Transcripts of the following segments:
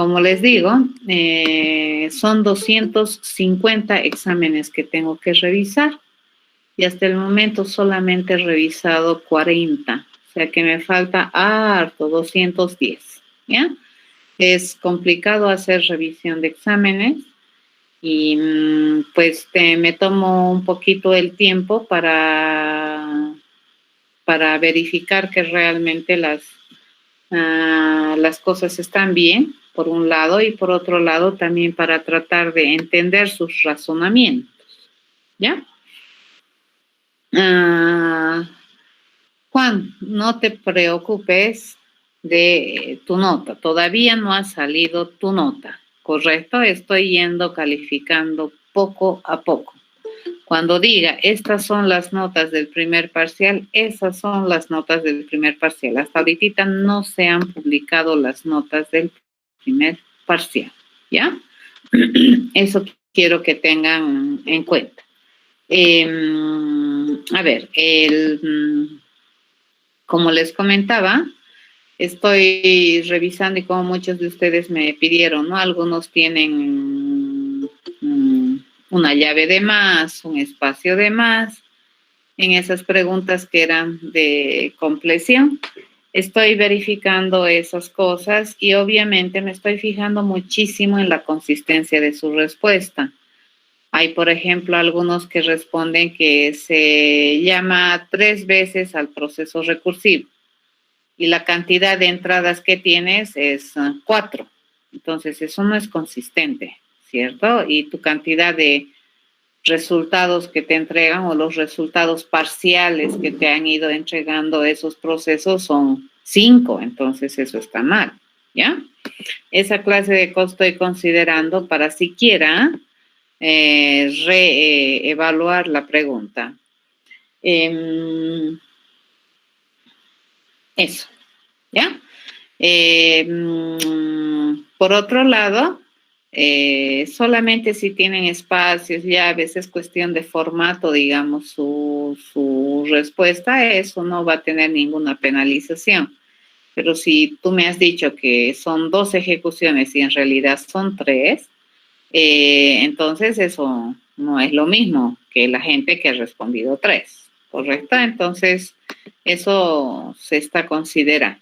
como les digo, son 250 exámenes que tengo que revisar y hasta el momento solamente he revisado 40, o sea que me falta harto, 210, ¿ya? Es complicado hacer revisión de exámenes y pues me tomo un poquito el tiempo para verificar que realmente las cosas están bien, por un lado, y por otro lado también para tratar de entender sus razonamientos, ¿ya? Juan, no te preocupes de tu nota, todavía no ha salido tu nota, ¿correcto? Estoy calificando poco a poco. Cuando diga, estas son las notas del primer parcial, esas son las notas del primer parcial. Hasta ahorita no se han publicado las notas del primer parcial, ¿ya? Eso quiero que tengan en cuenta. A ver, como les comentaba, estoy revisando y como muchos de ustedes me pidieron, ¿no? Algunos tienen una llave de más, un espacio de más, en esas preguntas que eran de compleción. Estoy verificando esas cosas y obviamente me estoy fijando muchísimo en la consistencia de su respuesta. Hay, por ejemplo, algunos que responden que se llama 3 veces al proceso recursivo y la cantidad de entradas que tienes es 4. Entonces, eso no es consistente, ¿cierto? Y tu cantidad de resultados que te entregan o los resultados parciales que te han ido entregando esos procesos son 5, entonces eso está mal, ¿ya? Esa clase de cosas estoy considerando para siquiera evaluar la pregunta. Eso, ¿ya? Por otro lado, solamente si tienen espacios, ya a veces es cuestión de formato, digamos, su respuesta, eso no va a tener ninguna penalización. Pero si tú me has dicho que son 2 ejecuciones y en realidad son 3, entonces eso no es lo mismo que la gente que ha respondido 3, ¿correcto? Entonces, eso se está considerando.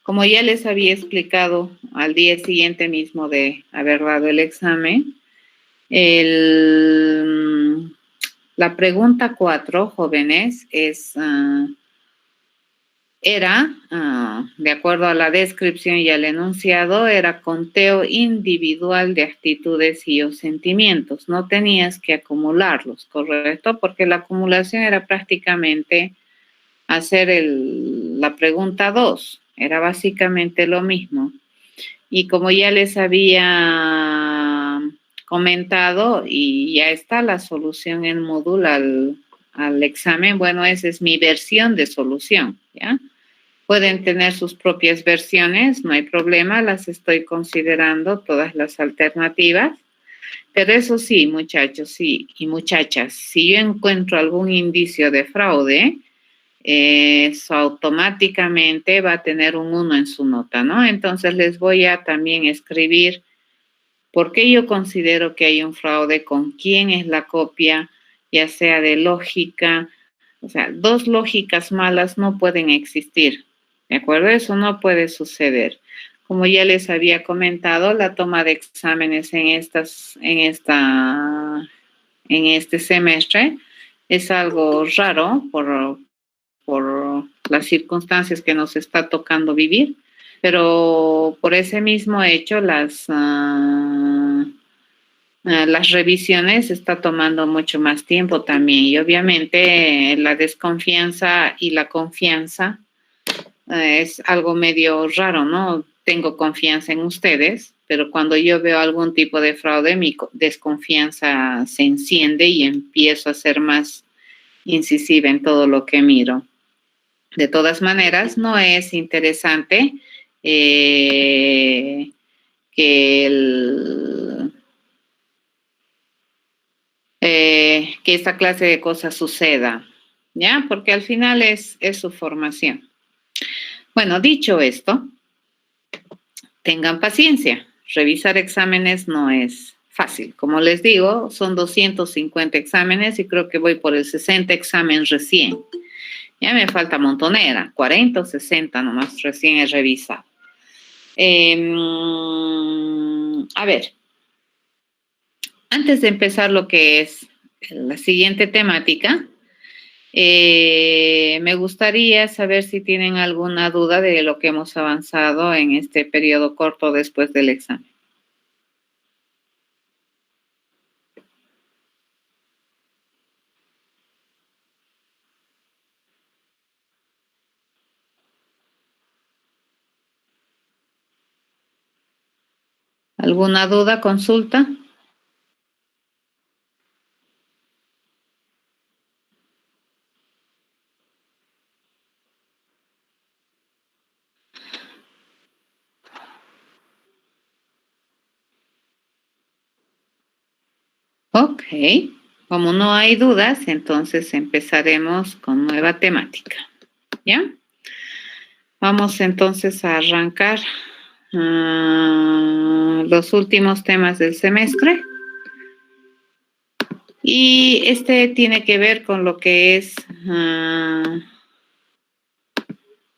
Como ya les había explicado al día siguiente mismo de haber dado el examen, la pregunta 4, jóvenes, era, de acuerdo a la descripción y al enunciado, era conteo individual de actitudes y o sentimientos. No tenías que acumularlos, ¿correcto? Porque la acumulación era prácticamente hacer la pregunta 2. Era básicamente lo mismo. Y como ya les había comentado, y ya está la solución en Moodle al examen, bueno, esa es mi versión de solución, ¿ya? Pueden tener sus propias versiones, no hay problema, las estoy considerando todas las alternativas. Pero eso sí, muchachos, sí, y muchachas, si yo encuentro algún indicio de fraude, eso automáticamente va a tener un 1 en su nota, ¿no? Entonces les voy a también escribir por qué yo considero que hay un fraude, con quién es la copia, ya sea de lógica, o sea, 2 lógicas malas no pueden existir, ¿de acuerdo? Eso no puede suceder. Como ya les había comentado, la toma de exámenes en este semestre es algo raro por las circunstancias que nos está tocando vivir, pero por ese mismo hecho las revisiones está tomando mucho más tiempo también y obviamente la desconfianza y la confianza es algo medio raro, ¿no? Tengo confianza en ustedes, pero cuando yo veo algún tipo de fraude, mi desconfianza se enciende y empiezo a ser más incisiva en todo lo que miro. De todas maneras, no es interesante que esta clase de cosas suceda, ¿ya? Porque al final es su formación. Bueno, dicho esto, tengan paciencia. Revisar exámenes no es fácil. Como les digo, son 250 exámenes y creo que voy por el 60 examen recién. Ya me falta montonera, 40 o 60 nomás recién he revisado. A ver, antes de empezar lo que es la siguiente temática, me gustaría saber si tienen alguna duda de lo que hemos avanzado en este periodo corto después del examen. ¿Alguna duda, consulta? Ok, como no hay dudas, entonces empezaremos con nueva temática. ¿Ya? Vamos entonces a arrancar los últimos temas del semestre. Y este tiene que ver con lo que es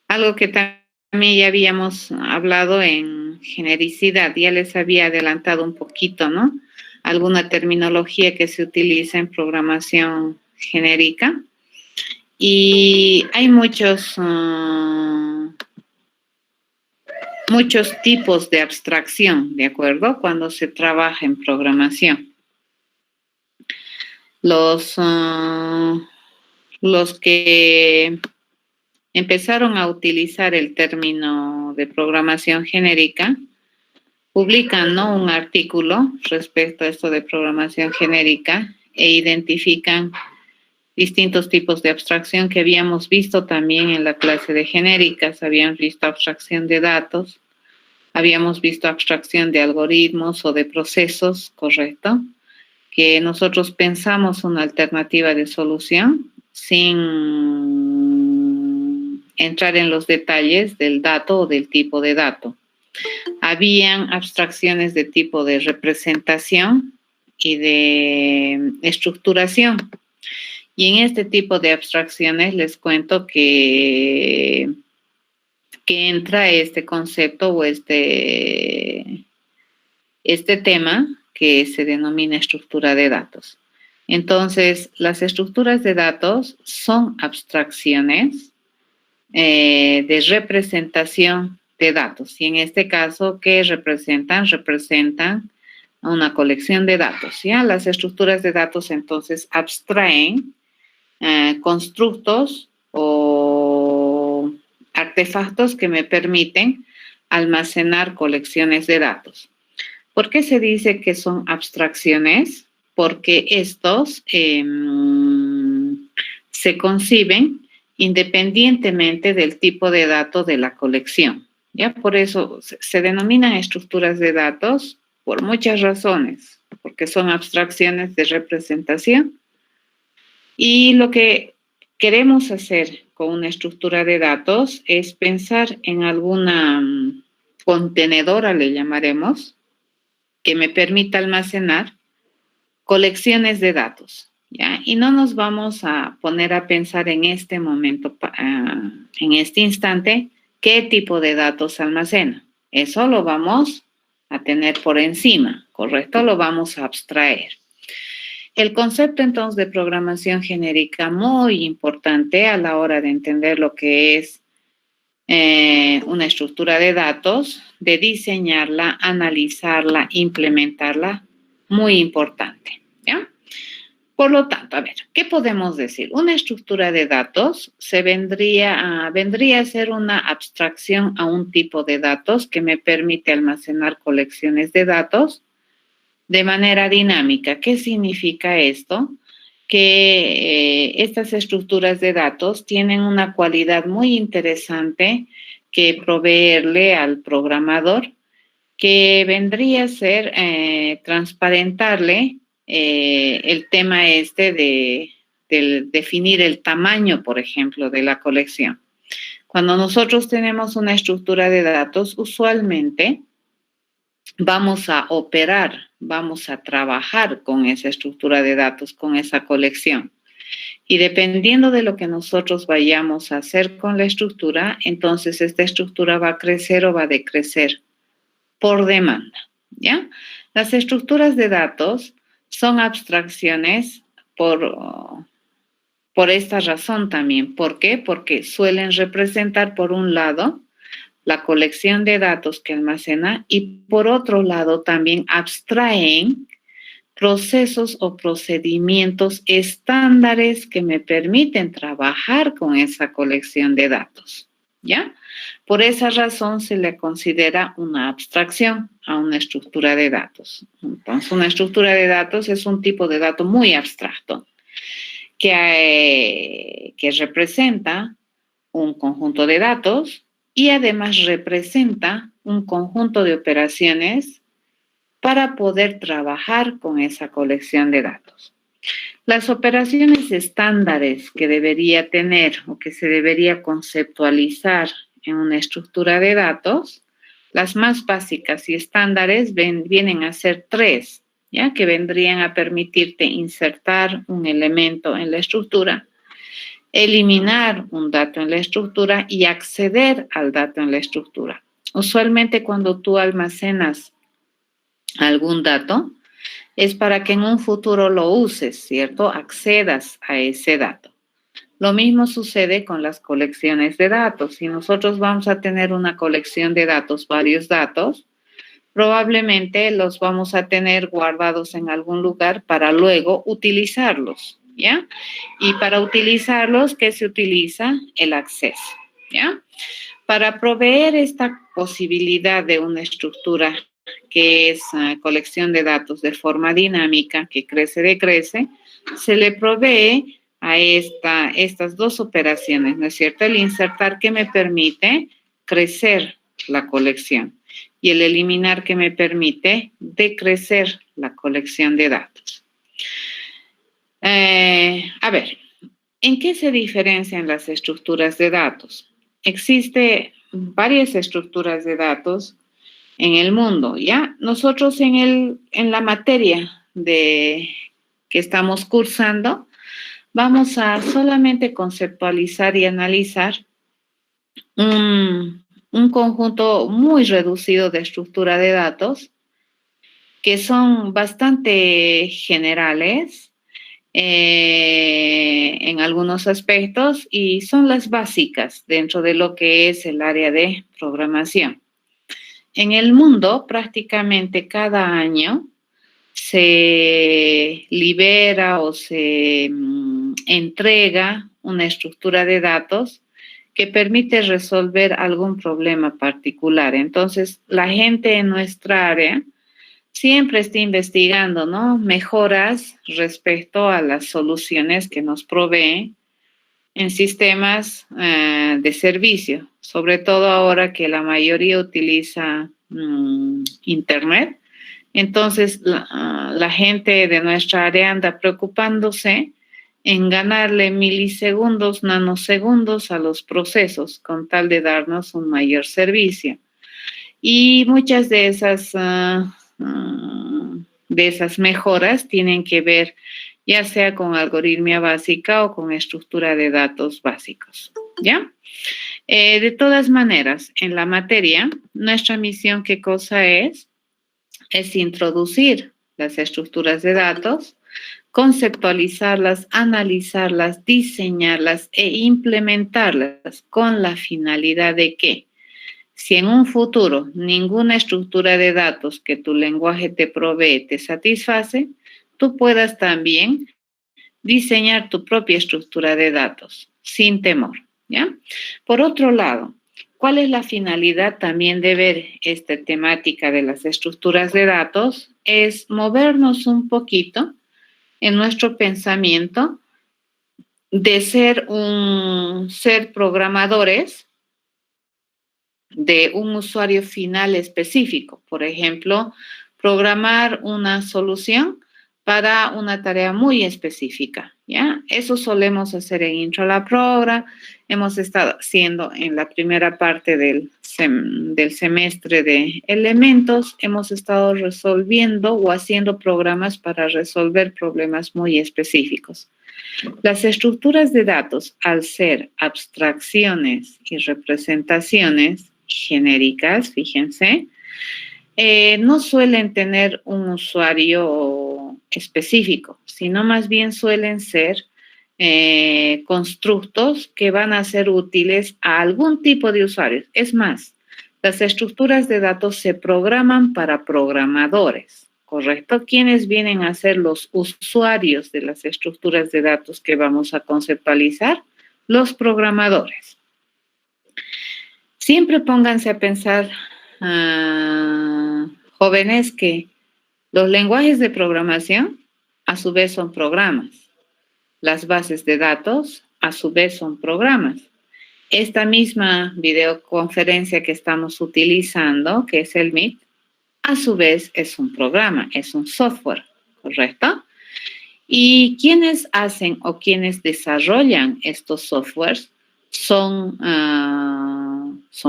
algo que también ya habíamos hablado en genericidad. Ya les había adelantado un poquito, ¿no? Alguna terminología que se utiliza en programación genérica. Y hay muchos tipos de abstracción, ¿de acuerdo? Cuando se trabaja en programación. Los que empezaron a utilizar el término de programación genérica publican, ¿no?, un artículo respecto a esto de programación genérica e identifican distintos tipos de abstracción que habíamos visto también en la clase de genéricas. Habíamos visto abstracción de datos, habíamos visto abstracción de algoritmos o de procesos, ¿correcto? Que nosotros pensamos una alternativa de solución sin entrar en los detalles del dato o del tipo de dato. Habían abstracciones de tipo de representación y de estructuración. Y en este tipo de abstracciones les cuento que entra este concepto o este tema que se denomina estructura de datos. Entonces, las estructuras de datos son abstracciones de representación de datos. Y en este caso, ¿qué representan? Representan una colección de datos. ¿Ya? Las estructuras de datos entonces abstraen constructos o artefactos que me permiten almacenar colecciones de datos. ¿Por qué se dice que son abstracciones? Porque estos se conciben independientemente del tipo de dato de la colección. ¿Ya? Por eso se denominan estructuras de datos por muchas razones, porque son abstracciones de representación. Y lo que queremos hacer con una estructura de datos es pensar en alguna contenedora, le llamaremos, que me permita almacenar colecciones de datos, ¿ya? Y no nos vamos a poner a pensar en este momento, en este instante, qué tipo de datos almacena. Eso lo vamos a tener por encima, ¿correcto? Lo vamos a abstraer. El concepto entonces de programación genérica, muy importante a la hora de entender lo que es una estructura de datos, de diseñarla, analizarla, implementarla, muy importante, ¿ya? Por lo tanto, a ver, ¿qué podemos decir? Una estructura de datos vendría a ser una abstracción a un tipo de datos que me permite almacenar colecciones de datos de manera dinámica. ¿Qué significa esto? Que estas estructuras de datos tienen una cualidad muy interesante que proveerle al programador, que vendría a ser transparentarle el tema de definir el tamaño, por ejemplo, de la colección. Cuando nosotros tenemos una estructura de datos, usualmente vamos a operar, vamos a trabajar con esa estructura de datos, con esa colección. Y dependiendo de lo que nosotros vayamos a hacer con la estructura, entonces esta estructura va a crecer o va a decrecer por demanda, ¿ya? Las estructuras de datos son abstracciones por esta razón también. ¿Por qué? Porque suelen representar, por un lado, la colección de datos que almacena y por otro lado también abstraen procesos o procedimientos estándares que me permiten trabajar con esa colección de datos, ¿ya? Por esa razón se le considera una abstracción a una estructura de datos. Entonces, una estructura de datos es un tipo de dato muy abstracto que representa un conjunto de datos y además representa un conjunto de operaciones para poder trabajar con esa colección de datos. Las operaciones estándares que debería tener o que se debería conceptualizar en una estructura de datos, las más básicas y estándares vienen a ser tres, ¿ya? Que vendrían a permitirte insertar un elemento en la estructura, eliminar un dato en la estructura y acceder al dato en la estructura. Usualmente cuando tú almacenas algún dato, es para que en un futuro lo uses, ¿cierto? Accedas a ese dato. Lo mismo sucede con las colecciones de datos. Si nosotros vamos a tener una colección de datos, varios datos, probablemente los vamos a tener guardados en algún lugar para luego utilizarlos, ¿ya? Y para utilizarlos, ¿qué se utiliza? El acceso, ¿ya? Para proveer esta posibilidad de una estructura que es colección de datos de forma dinámica, que crece, decrece, se le provee a estas dos operaciones, ¿no es cierto? El insertar que me permite crecer la colección y el eliminar que me permite decrecer la colección de datos. A ver, ¿en qué se diferencian las estructuras de datos? Existen varias estructuras de datos en el mundo, ¿ya? Nosotros en la materia que estamos cursando, vamos a solamente conceptualizar y analizar un conjunto muy reducido de estructura de datos que son bastante generales en algunos aspectos y son las básicas dentro de lo que es el área de programación. En el mundo, prácticamente cada año se libera o se entrega una estructura de datos que permite resolver algún problema particular. Entonces, la gente en nuestra área siempre está investigando, ¿no? Mejoras respecto a las soluciones que nos proveen en sistemas de servicio, sobre todo ahora que la mayoría utiliza Internet. Entonces, la gente de nuestra área anda preocupándose en ganarle milisegundos, nanosegundos a los procesos con tal de darnos un mayor servicio. Y muchas de esas mejoras tienen que ver ya sea con algoritmia básica o con estructura de datos básicos, ¿ya? De todas maneras, en la materia, nuestra misión, ¿qué cosa es? Es introducir las estructuras de datos, conceptualizarlas, analizarlas, diseñarlas e implementarlas con la finalidad de que si en un futuro ninguna estructura de datos que tu lenguaje te provee te satisface, tú puedas también diseñar tu propia estructura de datos sin temor, ¿ya? Por otro lado, ¿cuál es la finalidad también de ver esta temática de las estructuras de datos? Es movernos un poquito en nuestro pensamiento de ser programadores de un usuario final específico. Por ejemplo, programar una solución para una tarea muy específica, ¿ya? Eso solemos hacer en Intralab Program, hemos estado haciendo en la primera parte del semestre de elementos, hemos estado resolviendo o haciendo programas para resolver problemas muy específicos. Las estructuras de datos, al ser abstracciones y representaciones genéricas, fíjense, no suelen tener un usuario específico, sino más bien suelen ser constructos que van a ser útiles a algún tipo de usuarios. Es más, las estructuras de datos se programan para programadores, ¿correcto? ¿Quiénes vienen a ser los usuarios de las estructuras de datos que vamos a conceptualizar? Los programadores. Siempre pónganse a pensar, jóvenes, que los lenguajes de programación a su vez son programas. Las bases de datos a su vez son programas. Esta misma videoconferencia que estamos utilizando, que es el Meet, a su vez es un programa, es un software, ¿correcto? Y quienes hacen o quienes desarrollan estos softwares son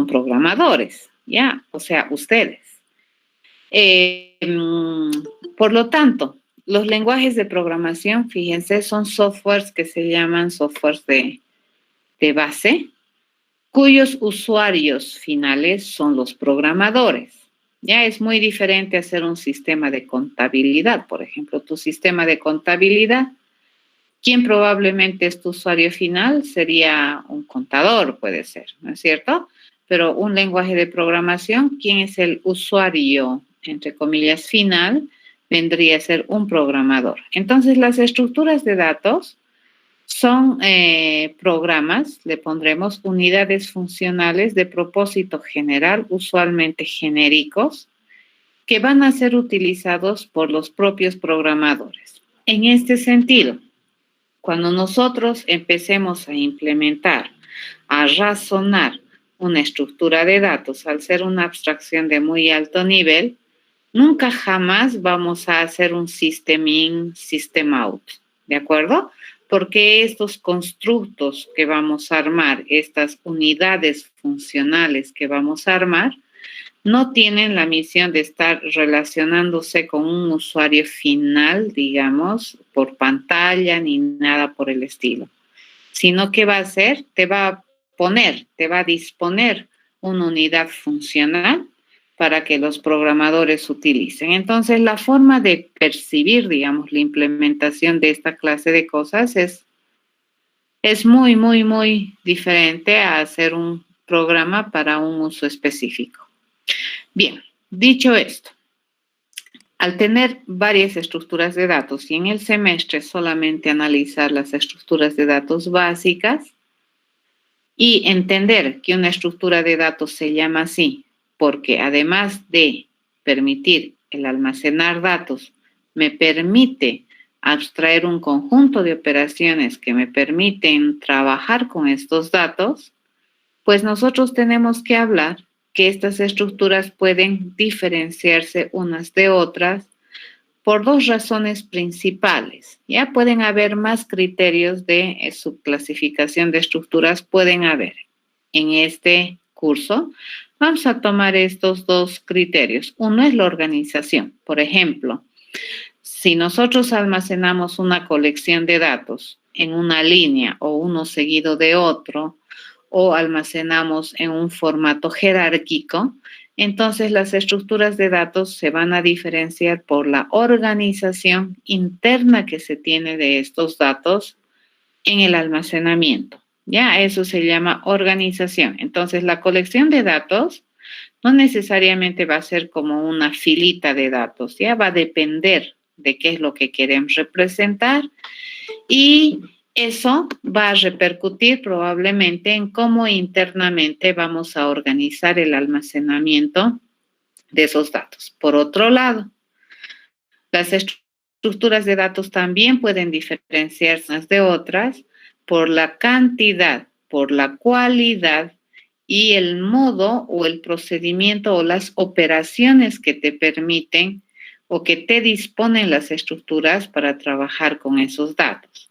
programadores, ¿ya? O sea, ustedes. Por lo tanto, los lenguajes de programación, fíjense, son softwares que se llaman softwares de base, cuyos usuarios finales son los programadores. Ya es muy diferente hacer un sistema de contabilidad. Por ejemplo, tu sistema de contabilidad, ¿quién probablemente es tu usuario final? Sería un contador, puede ser, ¿no es cierto? Pero un lenguaje de programación, ¿quién es el usuario, entre comillas, final? Vendría a ser un programador. Entonces, las estructuras de datos son programas, le pondremos unidades funcionales de propósito general, usualmente genéricos, que van a ser utilizados por los propios programadores. En este sentido, cuando nosotros empecemos a implementar, a razonar una estructura de datos, al ser una abstracción de muy alto nivel, nunca jamás vamos a hacer un system in, system out, ¿de acuerdo? Porque estos constructos que vamos a armar, estas unidades funcionales que vamos a armar, no tienen la misión de estar relacionándose con un usuario final, digamos, por pantalla ni nada por el estilo, sino que va a hacer, te va a disponer una unidad funcional para que los programadores utilicen. Entonces, la forma de percibir, digamos, la implementación de esta clase de cosas es muy, muy, muy diferente a hacer un programa para un uso específico. Bien, dicho esto, al tener varias estructuras de datos y en el semestre solamente analizar las estructuras de datos básicas y entender que una estructura de datos se llama así, porque además de permitir el almacenar datos, me permite abstraer un conjunto de operaciones que me permiten trabajar con estos datos, pues nosotros tenemos que hablar que estas estructuras pueden diferenciarse unas de otras por dos razones principales. Ya pueden haber más criterios de subclasificación de estructuras, pueden haber. En este curso vamos a tomar estos dos criterios. Uno es la organización. Por ejemplo, si nosotros almacenamos una colección de datos en una línea o uno seguido de otro, o almacenamos en un formato jerárquico, entonces las estructuras de datos se van a diferenciar por la organización interna que se tiene de estos datos en el almacenamiento. Ya, eso se llama organización. Entonces, la colección de datos no necesariamente va a ser como una filita de datos, ya va a depender de qué es lo que queremos representar y eso va a repercutir probablemente en cómo internamente vamos a organizar el almacenamiento de esos datos. Por otro lado, las estructuras de datos también pueden diferenciarse unas de otras por la cantidad, por la cualidad y el modo o el procedimiento o las operaciones que te permiten o que te disponen las estructuras para trabajar con esos datos.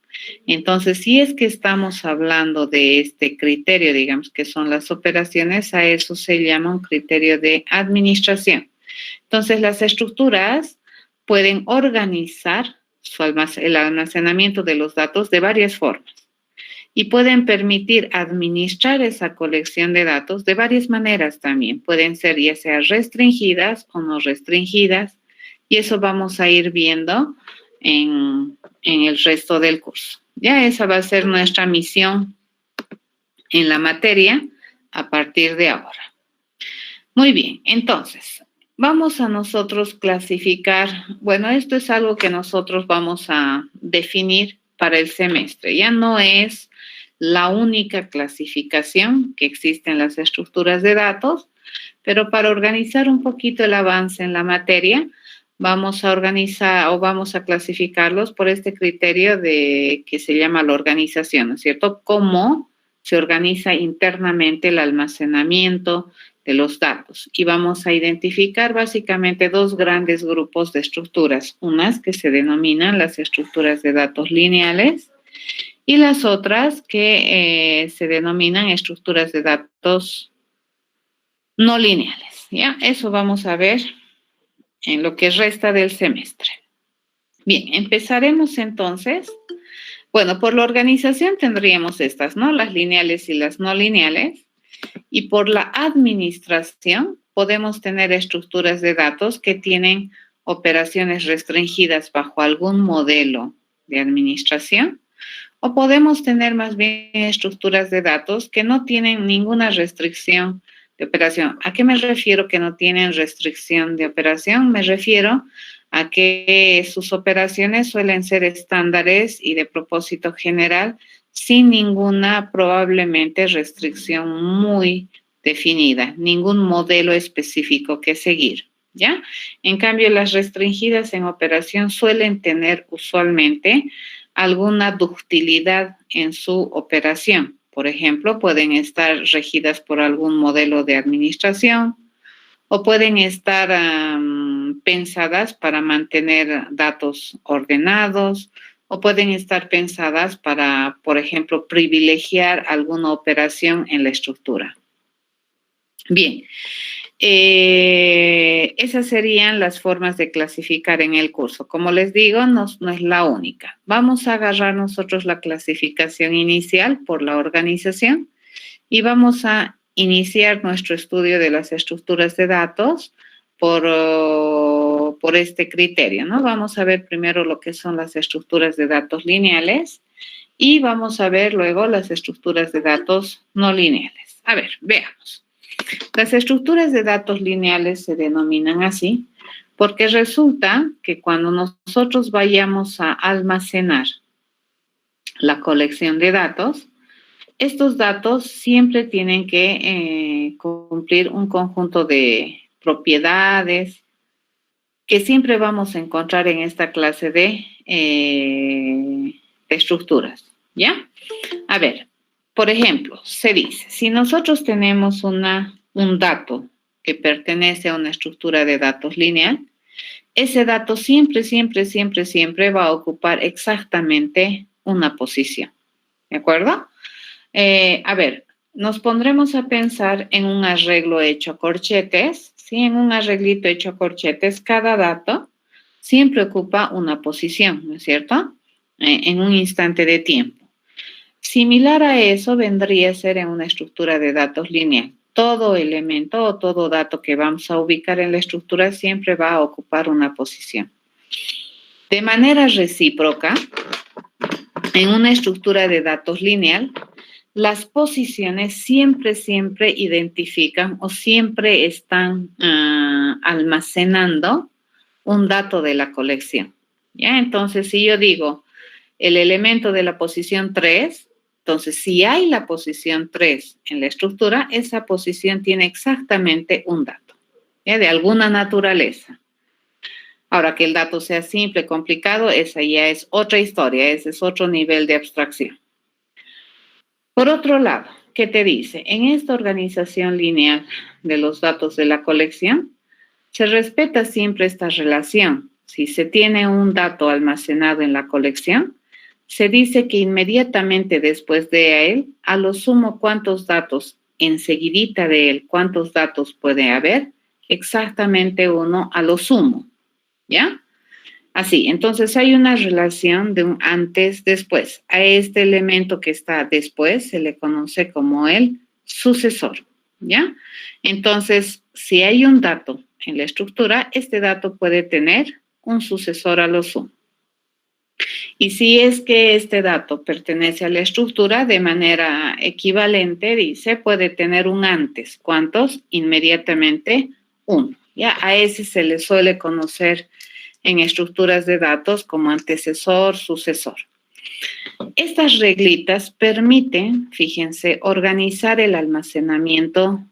Entonces, si es que estamos hablando de este criterio, digamos que son las operaciones, a eso se llama un criterio de administración. Entonces, las estructuras pueden organizar el almacenamiento de los datos de varias formas y pueden permitir administrar esa colección de datos de varias maneras también. Pueden ser ya sea restringidas o no restringidas, y eso vamos a ir viendo en el resto del curso. Ya esa va a ser nuestra misión en la materia a partir de ahora. Muy bien, entonces, vamos a nosotros clasificar, bueno, esto es algo que nosotros vamos a definir para el semestre. Ya no es la única clasificación que existe en las estructuras de datos, pero para organizar un poquito el avance en la materia, vamos a organizar o vamos a clasificarlos por este criterio que se llama la organización, ¿no es cierto? Cómo se organiza internamente el almacenamiento de los datos. Y vamos a identificar básicamente dos grandes grupos de estructuras, unas que se denominan las estructuras de datos lineales y las otras que se denominan estructuras de datos no lineales. ¿Ya? Eso vamos a ver en lo que resta del semestre. Bien, empezaremos entonces. Bueno, por la organización tendríamos estas, ¿no? Las lineales y las no lineales. Y por la administración podemos tener estructuras de datos que tienen operaciones restringidas bajo algún modelo de administración, o podemos tener más bien estructuras de datos que no tienen ninguna restricción de operación. ¿A qué me refiero que no tienen restricción de operación? Me refiero a que sus operaciones suelen ser estándares y de propósito general, sin ninguna probablemente restricción muy definida, ningún modelo específico que seguir, ¿ya? En cambio, las restringidas en operación suelen tener usualmente alguna ductilidad en su operación. Por ejemplo, pueden estar regidas por algún modelo de administración o pueden estar pensadas para mantener datos ordenados o pueden estar pensadas para, por ejemplo, privilegiar alguna operación en la estructura. Bien, esas serían las formas de clasificar en el curso. Como les digo, no es la única. Vamos a agarrar nosotros la clasificación inicial por la organización y vamos a iniciar nuestro estudio de las estructuras de datos por este criterio, ¿no? Vamos a ver primero lo que son las estructuras de datos lineales y vamos a ver luego las estructuras de datos no lineales. A ver, veamos. Las estructuras de datos lineales se denominan así porque resulta que cuando nosotros vayamos a almacenar la colección de datos, estos datos siempre tienen que cumplir un conjunto de propiedades que siempre vamos a encontrar en esta clase de estructuras, ¿ya? A ver, por ejemplo, se dice, si nosotros tenemos un dato que pertenece a una estructura de datos lineal, ese dato siempre va a ocupar exactamente una posición, ¿de acuerdo? A ver, nos pondremos a pensar en un arreglo hecho a corchetes, ¿sí? En un arreglito hecho a corchetes, cada dato siempre ocupa una posición, ¿no es cierto? En un instante de tiempo. Similar a eso vendría a ser en una estructura de datos lineal. Todo elemento o todo dato que vamos a ubicar en la estructura siempre va a ocupar una posición. De manera recíproca, en una estructura de datos lineal, las posiciones siempre identifican o siempre están almacenando un dato de la colección. ¿Ya? Entonces, si yo digo el elemento de la posición 3, entonces si hay la posición 3 en la estructura, esa posición tiene exactamente un dato, ¿ya? De alguna naturaleza. Ahora, que el dato sea simple, complicado, esa ya es otra historia, ese es otro nivel de abstracción. Por otro lado, ¿qué te dice? En esta organización lineal de los datos de la colección, se respeta siempre esta relación. Si se tiene un dato almacenado en la colección, se dice que inmediatamente después de él, a lo sumo, ¿cuántos datos enseguidita de él, cuántos datos puede haber? Exactamente uno a lo sumo, ¿ya? Así, entonces hay una relación de un antes-después. A este elemento que está después se le conoce como el sucesor, ¿ya? Entonces, si hay un dato en la estructura, este dato puede tener un sucesor a lo sumo. Y si es que este dato pertenece a la estructura de manera equivalente, dice, puede tener un antes. ¿Cuántos? Inmediatamente uno. Ya a ese se le suele conocer en estructuras de datos como antecesor, sucesor. Estas reglitas permiten, fíjense, organizar el almacenamiento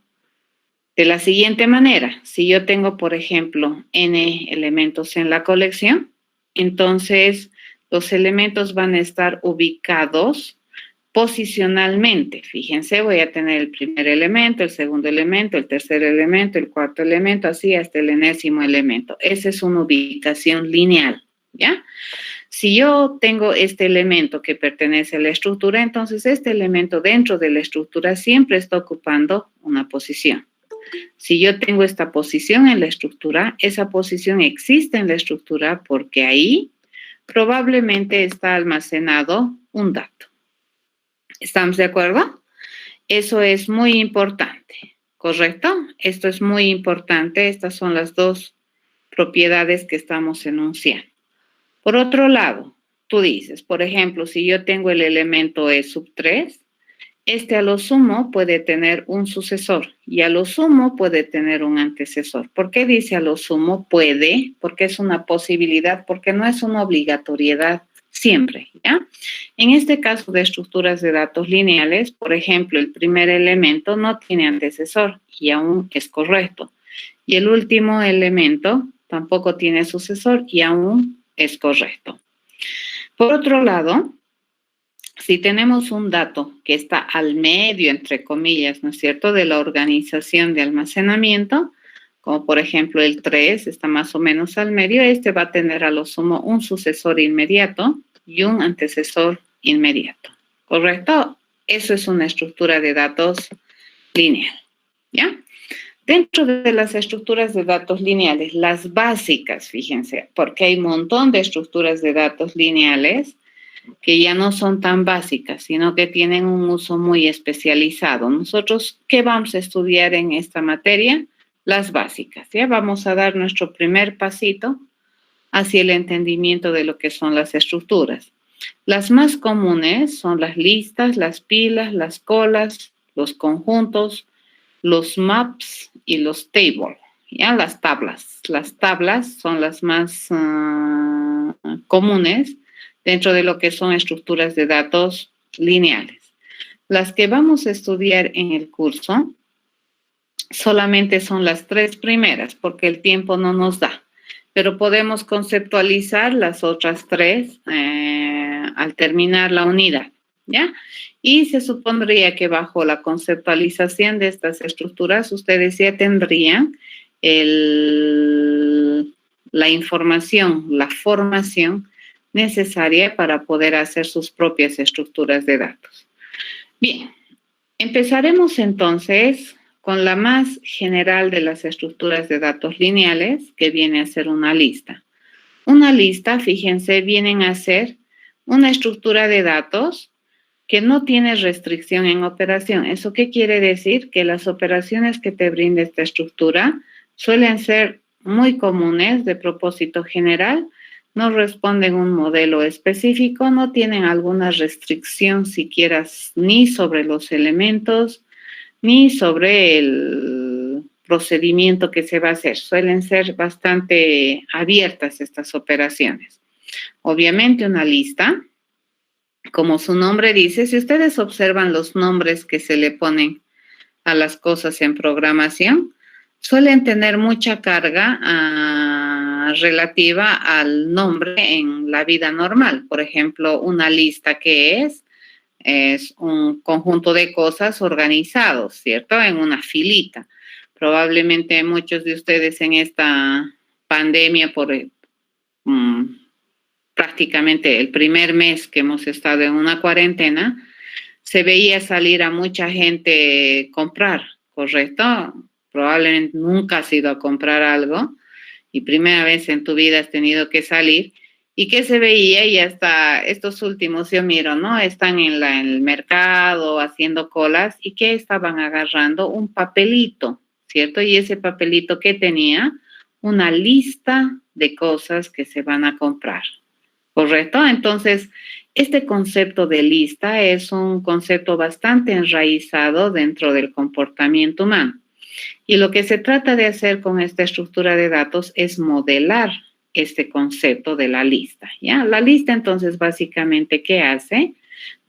de la siguiente manera. Si yo tengo, por ejemplo, n elementos en la colección, entonces los elementos van a estar ubicados posicionalmente. Fíjense, voy a tener el primer elemento, el segundo elemento, el tercer elemento, el cuarto elemento, así hasta el enésimo elemento. Esa es una ubicación lineal, ¿ya? Si yo tengo este elemento que pertenece a la estructura, entonces este elemento dentro de la estructura siempre está ocupando una posición. Si yo tengo esta posición en la estructura, esa posición existe en la estructura porque ahí probablemente está almacenado un dato. ¿Estamos de acuerdo? Eso es muy importante, ¿correcto? Esto es muy importante. Estas son las dos propiedades que estamos enunciando. Por otro lado, tú dices, por ejemplo, si yo tengo el elemento E sub 3, este a lo sumo puede tener un sucesor y a lo sumo puede tener un antecesor. ¿Por qué dice a lo sumo puede? Porque es una posibilidad, porque no es una obligatoriedad siempre, ¿ya? En este caso de estructuras de datos lineales, por ejemplo, el primer elemento no tiene antecesor y aún es correcto. Y el último elemento tampoco tiene sucesor y aún es correcto. Por otro lado, si tenemos un dato que está al medio, entre comillas, ¿no es cierto?, de la organización de almacenamiento, como por ejemplo el 3 está más o menos al medio, este va a tener a lo sumo un sucesor inmediato y un antecesor inmediato, ¿correcto? Eso es una estructura de datos lineal, ¿ya? Dentro de las estructuras de datos lineales, las básicas, fíjense, porque hay un montón de estructuras de datos lineales que ya no son tan básicas, sino que tienen un uso muy especializado. Nosotros, ¿qué vamos a estudiar en esta materia? Las básicas, ¿ya? Vamos a dar nuestro primer pasito hacia el entendimiento de lo que son las estructuras. Las más comunes son las listas, las pilas, las colas, los conjuntos, los maps y los tables, ¿ya? Las tablas. Las tablas son las más comunes dentro de lo que son estructuras de datos lineales. Las que vamos a estudiar en el curso solamente son las 3 primeras porque el tiempo no nos da, pero podemos conceptualizar las otras 3 al terminar la unidad, ¿ya? Y se supondría que bajo la conceptualización de estas estructuras ustedes ya tendrían la información, la formación necesaria para poder hacer sus propias estructuras de datos. Bien, empezaremos entonces con la más general de las estructuras de datos lineales, que viene a ser una lista. Una lista, fíjense, vienen a ser una estructura de datos que no tiene restricción en operación. ¿Eso qué quiere decir? Que las operaciones que te brinda esta estructura suelen ser muy comunes, de propósito general, no responden a un modelo específico, no tienen alguna restricción siquiera ni sobre los elementos, ni sobre el procedimiento que se va a hacer. Suelen ser bastante abiertas estas operaciones. Obviamente una lista, como su nombre dice, si ustedes observan los nombres que se le ponen a las cosas en programación, suelen tener mucha carga relativa al nombre en la vida normal. Por ejemplo, una lista que es un conjunto de cosas organizados, ¿cierto? En una filita. Probablemente muchos de ustedes en esta pandemia prácticamente el primer mes que hemos estado en una cuarentena, se veía salir a mucha gente comprar, ¿correcto? Probablemente nunca has ido a comprar algo y primera vez en tu vida has tenido que salir. ¿Y qué se veía? Y hasta estos últimos, yo miro, ¿no? Están en el mercado haciendo colas y ¿qué estaban agarrando? Un papelito, ¿cierto? Y ese papelito, ¿qué tenía? Una lista de cosas que se van a comprar, ¿correcto? Entonces, este concepto de lista es un concepto bastante enraizado dentro del comportamiento humano. Y lo que se trata de hacer con esta estructura de datos es modelar este concepto de la lista, ¿ya? La lista, entonces, básicamente, ¿qué hace?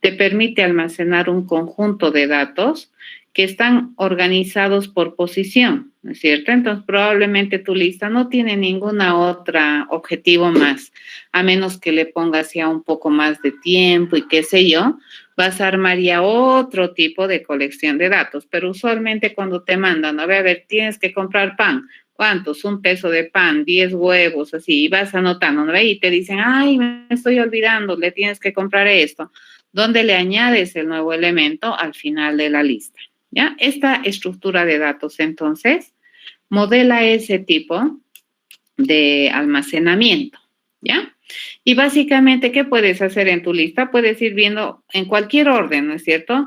Te permite almacenar un conjunto de datos que están organizados por posición, ¿no es cierto? Entonces, probablemente tu lista no tiene ninguna otra objetivo más, a menos que le pongas ya un poco más de tiempo y qué sé yo, vas a armar ya otro tipo de colección de datos, pero usualmente cuando te mandan, a ver, tienes que comprar pan, ¿cuántos? 1 peso de pan, 10 huevos, así, y vas anotando, ¿no? Y te dicen, ay, me estoy olvidando, le tienes que comprar esto. ¿Dónde le añades el nuevo elemento? Al final de la lista, ¿ya? Esta estructura de datos, entonces, modela ese tipo de almacenamiento, ¿ya? Y básicamente, ¿qué puedes hacer en tu lista? Puedes ir viendo en cualquier orden, ¿no es cierto?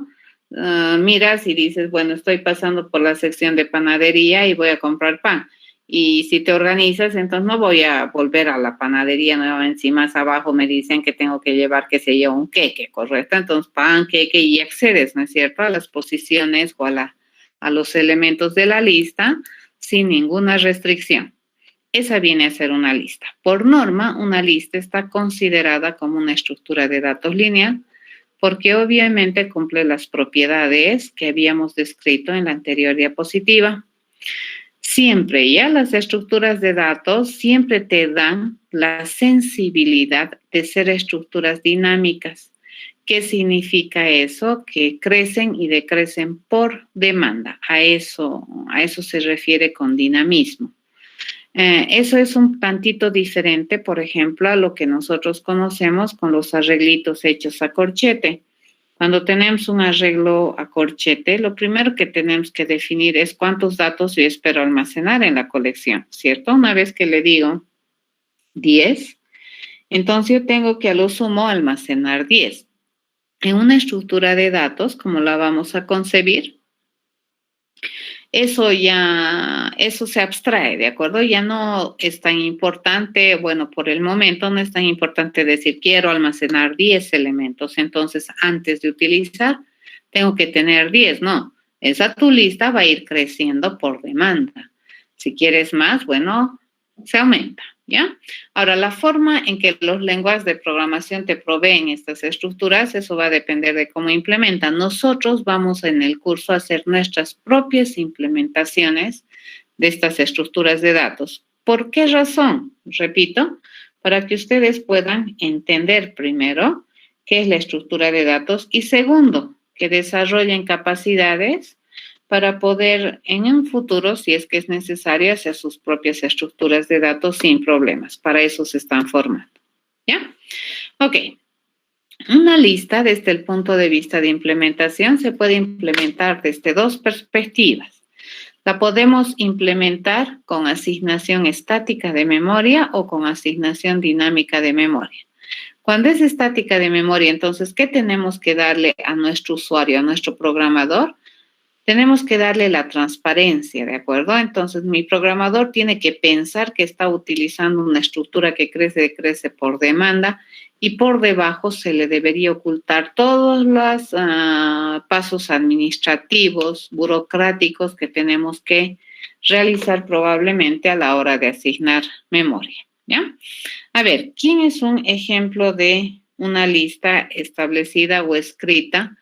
Miras y dices, bueno, estoy pasando por la sección de panadería y voy a comprar pan. Y si te organizas, entonces no voy a volver a la panadería nuevamente. Si más abajo me dicen que tengo que llevar, qué sé yo, un queque, ¿correcto? Entonces, pan, queque, y accedes, ¿no es cierto?, a las posiciones o a los elementos de la lista sin ninguna restricción. Esa viene a ser una lista. Por norma, una lista está considerada como una estructura de datos lineal porque obviamente cumple las propiedades que habíamos descrito en la anterior diapositiva. Siempre, ya las estructuras de datos siempre te dan la sensibilidad de ser estructuras dinámicas. ¿Qué significa eso? Que crecen y decrecen por demanda. A eso se refiere con dinamismo. Eso es un tantito diferente, por ejemplo, a lo que nosotros conocemos con los arreglitos hechos a corchete. Cuando tenemos un arreglo a corchete, lo primero que tenemos que definir es cuántos datos yo espero almacenar en la colección, ¿cierto? Una vez que le digo 10, entonces yo tengo que a lo sumo almacenar 10. En una estructura de datos, como la vamos a concebir, eso se abstrae, ¿de acuerdo? Ya no es tan importante, bueno, por el momento no es tan importante decir quiero almacenar 10 elementos, entonces antes de utilizar tengo que tener 10, no, esa tu lista va a ir creciendo por demanda. Si quieres más, bueno, se aumenta, ¿ya? Ahora, la forma en que los lenguajes de programación te proveen estas estructuras, eso va a depender de cómo implementan. Nosotros vamos en el curso a hacer nuestras propias implementaciones de estas estructuras de datos. ¿Por qué razón? Repito, para que ustedes puedan entender primero qué es la estructura de datos y segundo, que desarrollen capacidades para poder en un futuro, si es que es necesario, hacer sus propias estructuras de datos sin problemas. Para eso se están formando, ¿ya? Ok. Una lista desde el punto de vista de implementación se puede implementar desde dos perspectivas. La podemos implementar con asignación estática de memoria o con asignación dinámica de memoria. Cuando es estática de memoria, entonces, ¿qué tenemos que darle a nuestro usuario, a nuestro programador? Tenemos que darle la transparencia, ¿de acuerdo? Entonces, mi programador tiene que pensar que está utilizando una estructura que crece por demanda y por debajo se le debería ocultar todos los pasos administrativos, burocráticos que tenemos que realizar probablemente a la hora de asignar memoria, ¿ya? A ver, ¿quién es un ejemplo de una lista establecida o escrita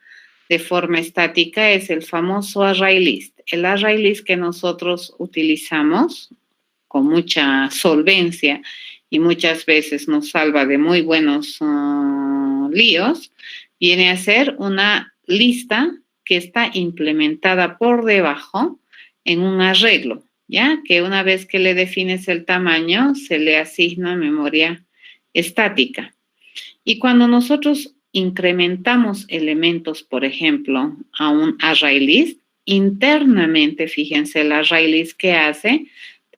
de forma estática? Es el famoso array list. El array list que nosotros utilizamos con mucha solvencia y muchas veces nos salva de muy buenos líos, viene a ser una lista que está implementada por debajo en un arreglo, ¿ya? Que una vez que le defines el tamaño, se le asigna memoria estática. Y cuando nosotros incrementamos elementos, por ejemplo, a un array list, internamente, fíjense, el array list que hace,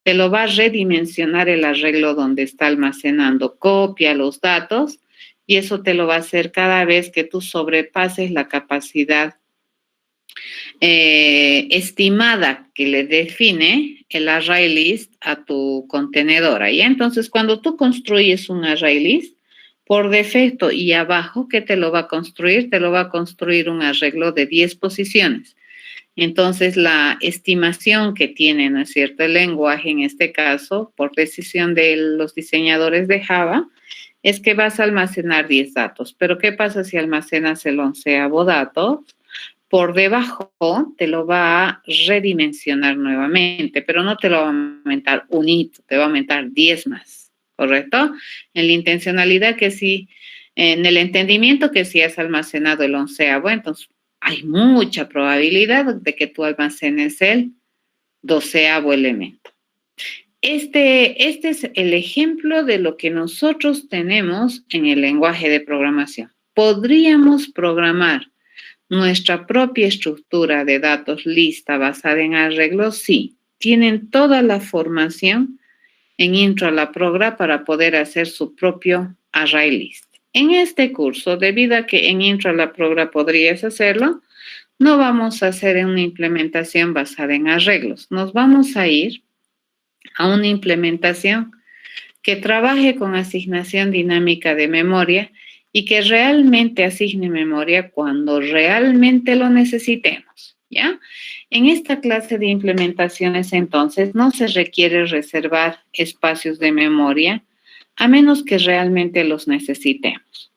te lo va a redimensionar el arreglo donde está almacenando, copia los datos y eso te lo va a hacer cada vez que tú sobrepases la capacidad estimada que le define el array list a tu contenedora. ¿Ya? Entonces, cuando tú construyes un array list, por defecto y abajo, ¿qué te lo va a construir? Te lo va a construir un arreglo de 10 posiciones. Entonces, la estimación que tiene, ¿no es cierto?, el lenguaje, en este caso, por decisión de los diseñadores de Java, es que vas a almacenar 10 datos. Pero, ¿qué pasa si almacenas el 11º dato? Por debajo te lo va a redimensionar nuevamente, pero no te lo va a aumentar un hito, te va a aumentar 10 más, ¿correcto? En la intencionalidad que sí, en el entendimiento que sí has almacenado el 11º, entonces hay mucha probabilidad de que tú almacenes el 12º elemento. Este es el ejemplo de lo que nosotros tenemos en el lenguaje de programación. Podríamos programar nuestra propia estructura de datos lista basada en arreglos, sí. Tienen toda la formación en Intro a la Progra para poder hacer su propio array list. En este curso, debido a que en Intro a la Progra podrías hacerlo, no vamos a hacer una implementación basada en arreglos. Nos vamos a ir a una implementación que trabaje con asignación dinámica de memoria y que realmente asigne memoria cuando realmente lo necesitemos, ¿ya? En esta clase de implementaciones, entonces, no se requiere reservar espacios de memoria a menos que realmente los necesitemos.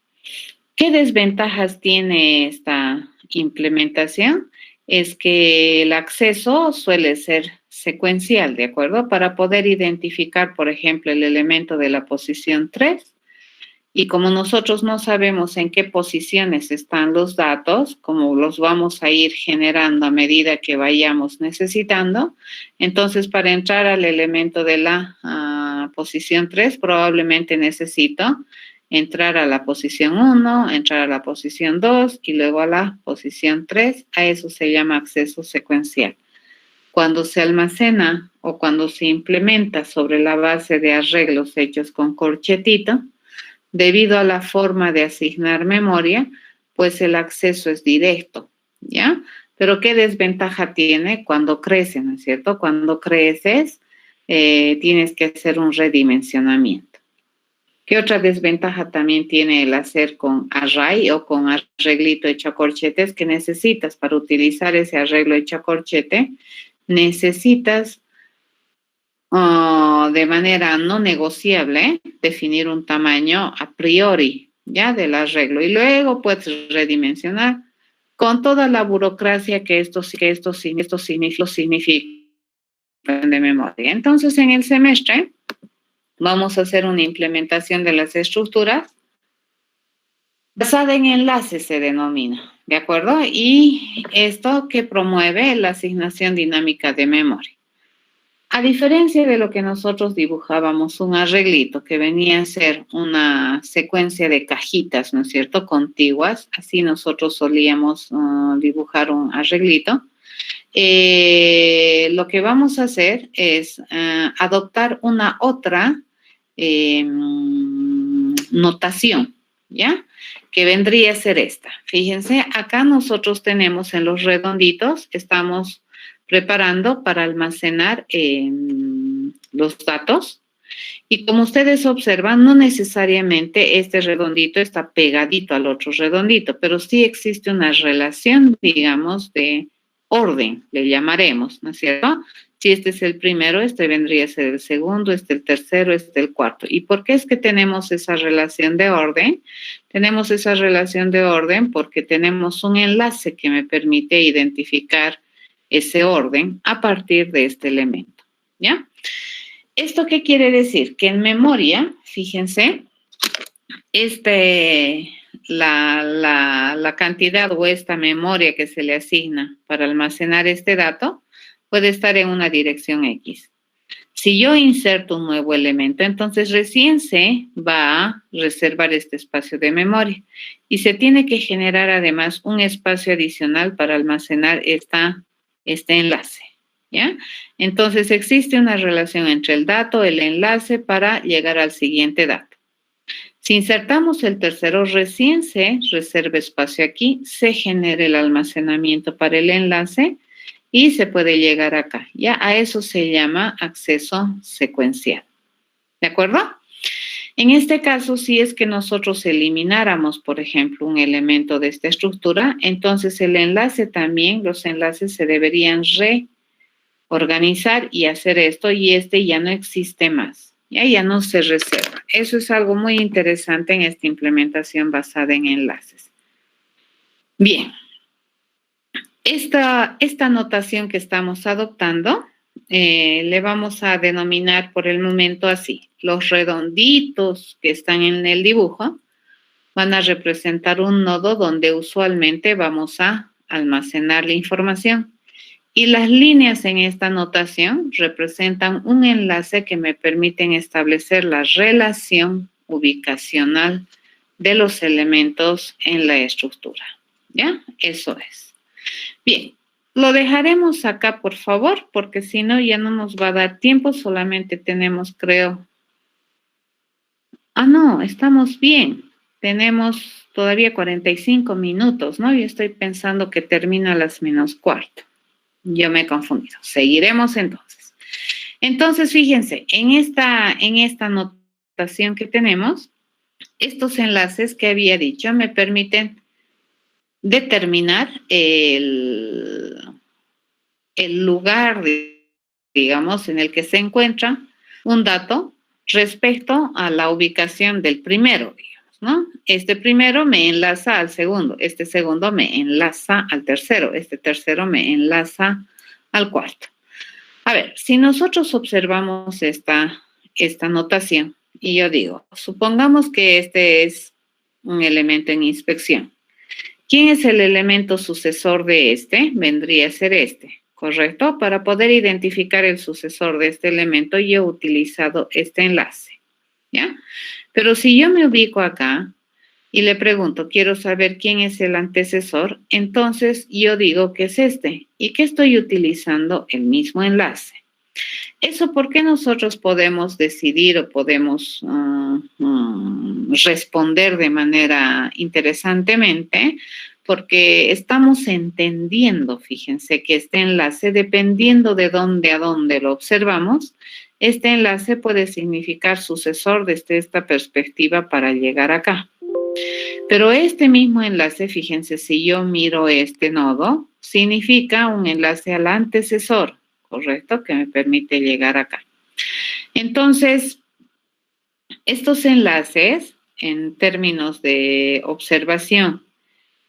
¿Qué desventajas tiene esta implementación? Es que el acceso suele ser secuencial, ¿de acuerdo? Para poder identificar, por ejemplo, el elemento de la posición 3, y como nosotros no sabemos en qué posiciones están los datos, como los vamos a ir generando a medida que vayamos necesitando, entonces para entrar al elemento de la posición 3 probablemente necesito entrar a la posición 1, entrar a la posición 2 y luego a la posición 3. A eso se llama acceso secuencial. Cuando se almacena o cuando se implementa sobre la base de arreglos hechos con corchetito, debido a la forma de asignar memoria, pues el acceso es directo, ¿ya? Pero ¿qué desventaja tiene cuando crece, ¿no es cierto? Cuando creces, tienes que hacer un redimensionamiento. ¿Qué otra desventaja también tiene el hacer con array o con arreglito hecho a corchete? Es que necesitas, para utilizar ese arreglo hecho a corchete, necesitas de manera no negociable definir un tamaño a priori, ¿ya? Del arreglo. Y luego puedes redimensionar con toda la burocracia que esto significa de memoria. Entonces, en el semestre vamos a hacer una implementación de las estructuras basada en enlaces, se denomina, ¿de acuerdo? Y esto que promueve la asignación dinámica de memoria. A diferencia de lo que nosotros dibujábamos, un arreglito que venía a ser una secuencia de cajitas, ¿no es cierto?, contiguas, así nosotros solíamos dibujar un arreglito. Lo que vamos a hacer es adoptar una otra notación, ¿ya? Que vendría a ser esta. Fíjense, acá nosotros tenemos en los redonditos, estamos preparando para almacenar los datos. Y como ustedes observan, no necesariamente este redondito está pegadito al otro redondito, pero sí existe una relación, digamos, de orden, le llamaremos, ¿no es cierto? Si este es el primero, este vendría a ser el segundo, este el tercero, este el cuarto. ¿Y por qué es que tenemos esa relación de orden? Tenemos esa relación de orden porque tenemos un enlace que me permite identificar ese orden a partir de este elemento, ¿ya? ¿Esto qué quiere decir? Que en memoria, fíjense, la cantidad o esta memoria que se le asigna para almacenar este dato puede estar en una dirección X. Si yo inserto un nuevo elemento, entonces recién se va a reservar este espacio de memoria y se tiene que generar además un espacio adicional para almacenar este enlace, ¿ya? Entonces existe una relación entre el dato, el enlace para llegar al siguiente dato. Si insertamos el tercero, recién se reserva espacio aquí, se genera el almacenamiento para el enlace y se puede llegar acá. Ya a eso se llama acceso secuencial. ¿De acuerdo? En este caso, si es que nosotros elimináramos, por ejemplo, un elemento de esta estructura, entonces el enlace también, los enlaces se deberían reorganizar y hacer esto, y este ya no existe más. Ya no se reserva. Eso es algo muy interesante en esta implementación basada en enlaces. Bien. Esta notación que estamos adoptando le vamos a denominar por el momento así. Los redonditos que están en el dibujo van a representar un nodo donde usualmente vamos a almacenar la información. Y las líneas en esta notación representan un enlace que me permiten establecer la relación ubicacional de los elementos en la estructura. ¿Ya? Eso es. Bien, lo dejaremos acá, por favor, porque si no ya no nos va a dar tiempo, solamente tenemos, creo... no, estamos bien. Tenemos todavía 45 minutos, ¿no? Yo estoy pensando que termina a las -4. Yo me he confundido. Seguiremos entonces. Entonces, fíjense, en esta notación que tenemos, estos enlaces que había dicho me permiten determinar el lugar, digamos, en el que se encuentra un dato respecto a la ubicación del primero, digamos, ¿no? Este primero me enlaza al segundo, este segundo me enlaza al tercero, este tercero me enlaza al cuarto. A ver, si nosotros observamos esta notación, y yo digo, supongamos que este es un elemento en inspección. ¿Quién es el elemento sucesor de este? Vendría a ser este, ¿correcto? Para poder identificar el sucesor de este elemento, yo he utilizado este enlace, ¿ya? Pero si yo me ubico acá y le pregunto, quiero saber quién es el antecesor, entonces yo digo que es este y que estoy utilizando el mismo enlace. Eso, ¿por qué nosotros podemos decidir o podemos responder de manera interesantemente? Porque estamos entendiendo, fíjense, que este enlace, dependiendo de dónde a dónde lo observamos, este enlace puede significar sucesor desde esta perspectiva para llegar acá. Pero este mismo enlace, fíjense, si yo miro este nodo, significa un enlace al antecesor, ¿correcto? Que me permite llegar acá. Entonces, estos enlaces, en términos de observación,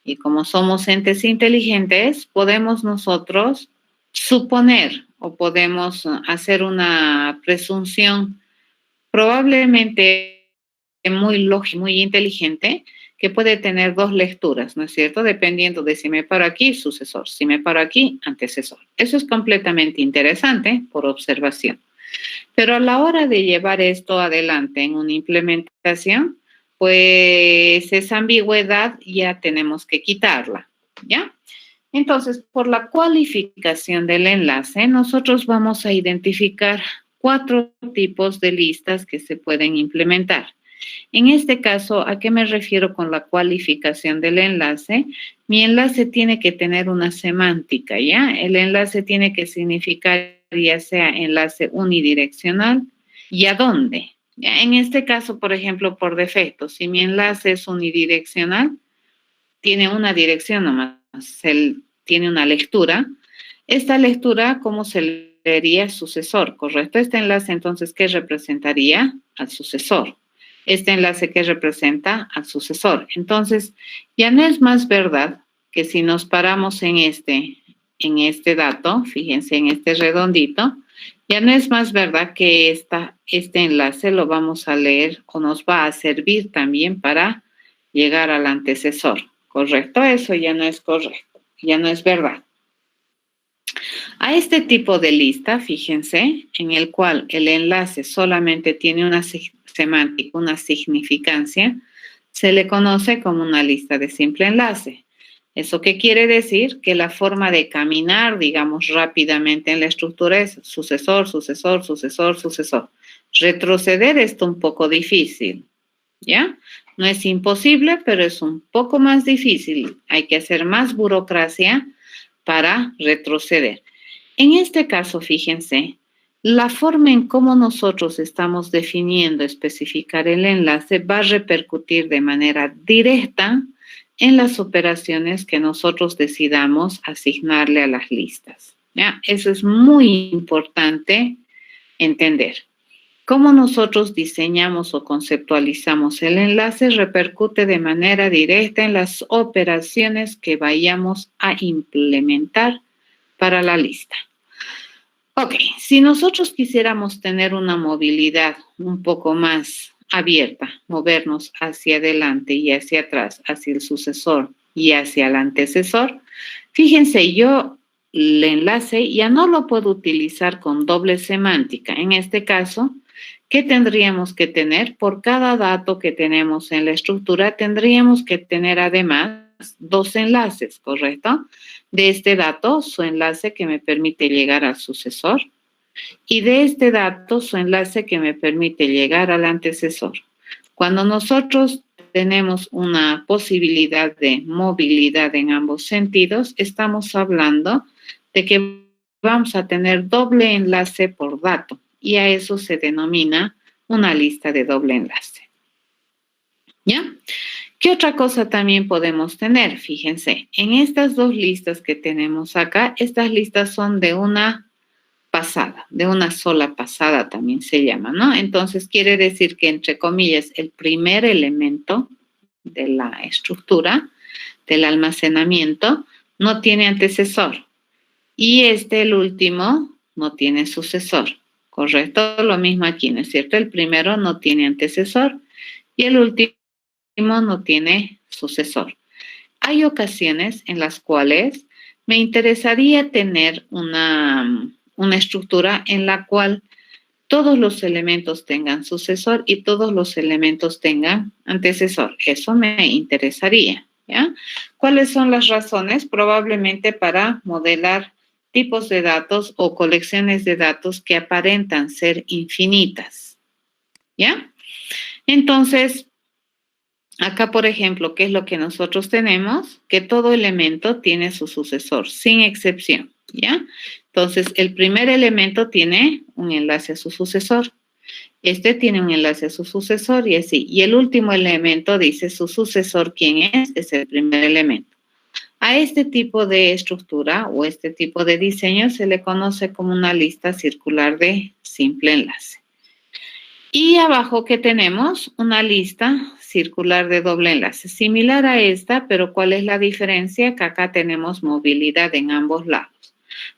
y como somos entes inteligentes, podemos nosotros suponer o podemos hacer una presunción probablemente muy lógica, muy inteligente, que puede tener dos lecturas, ¿no es cierto? Dependiendo de si me paro aquí, sucesor, si me paro aquí, antecesor. Eso es completamente interesante por observación. Pero a la hora de llevar esto adelante en una implementación, pues esa ambigüedad ya tenemos que quitarla, ¿ya? Entonces, por la cualificación del enlace, nosotros vamos a identificar 4 tipos de listas que se pueden implementar. En este caso, ¿a qué me refiero con la cualificación del enlace? Mi enlace tiene que tener una semántica, ¿ya? El enlace tiene que significar ya sea enlace unidireccional y a dónde. ¿Ya? En este caso, por ejemplo, por defecto, si mi enlace es unidireccional, tiene una dirección nomás, tiene una lectura. Esta lectura, ¿cómo se leería? Sucesor, ¿correcto? Este enlace, entonces, ¿qué representaría? Al sucesor. Este enlace que representa al sucesor. Entonces, ya no es más verdad que si nos paramos en este dato, fíjense en este redondito, ya no es más verdad que este enlace lo vamos a leer o nos va a servir también para llegar al antecesor, ¿correcto? Eso ya no es correcto, ya no es verdad. A este tipo de lista, fíjense, en el cual el enlace solamente tiene una semántica, una significancia, se le conoce como una lista de simple enlace. ¿Eso qué quiere decir? Que la forma de caminar, digamos, rápidamente en la estructura es sucesor, sucesor, sucesor, sucesor. Retroceder es un poco difícil, ¿ya? No es imposible, pero es un poco más difícil. Hay que hacer más burocracia para retroceder. En este caso, fíjense, la forma en cómo nosotros estamos definiendo, especificar el enlace va a repercutir de manera directa en las operaciones que nosotros decidamos asignarle a las listas. ¿Ya? Eso es muy importante entender. Cómo nosotros diseñamos o conceptualizamos el enlace repercute de manera directa en las operaciones que vayamos a implementar para la lista. Ok, si nosotros quisiéramos tener una movilidad un poco más abierta, movernos hacia adelante y hacia atrás, hacia el sucesor y hacia el antecesor, fíjense, yo el enlace ya no lo puedo utilizar con doble semántica. En este caso, ¿qué tendríamos que tener? Por cada dato que tenemos en la estructura, tendríamos que tener además dos enlaces, ¿correcto? De este dato, su enlace que me permite llegar al sucesor y de este dato, su enlace que me permite llegar al antecesor. Cuando nosotros tenemos una posibilidad de movilidad en ambos sentidos, estamos hablando de que vamos a tener doble enlace por dato y a eso se denomina una lista de doble enlace. ¿Ya? ¿Qué otra cosa también podemos tener? Fíjense, en estas dos listas que tenemos acá, estas listas son de una pasada, de una sola pasada también se llama, ¿no? Entonces quiere decir que, entre comillas, el primer elemento de la estructura, del almacenamiento, no tiene antecesor. Y el último, no tiene sucesor. ¿Correcto? Lo mismo aquí, ¿no es cierto? El primero no tiene antecesor y el último no tiene sucesor. Hay ocasiones en las cuales me interesaría tener una estructura en la cual todos los elementos tengan sucesor y todos los elementos tengan antecesor. Eso me interesaría, ¿ya? ¿Cuáles son las razones? Probablemente para modelar tipos de datos o colecciones de datos que aparentan ser infinitas, ¿ya? Entonces, acá, por ejemplo, ¿qué es lo que nosotros tenemos? Que todo elemento tiene su sucesor, sin excepción, ¿ya? Entonces, el primer elemento tiene un enlace a su sucesor. Este tiene un enlace a su sucesor y así. Y el último elemento dice su sucesor, ¿quién es? Es el primer elemento. A este tipo de estructura o este tipo de diseño se le conoce como una lista circular de simple enlace. Y abajo que tenemos una lista circular de doble enlace, similar a esta, pero ¿cuál es la diferencia? Que acá tenemos movilidad en ambos lados.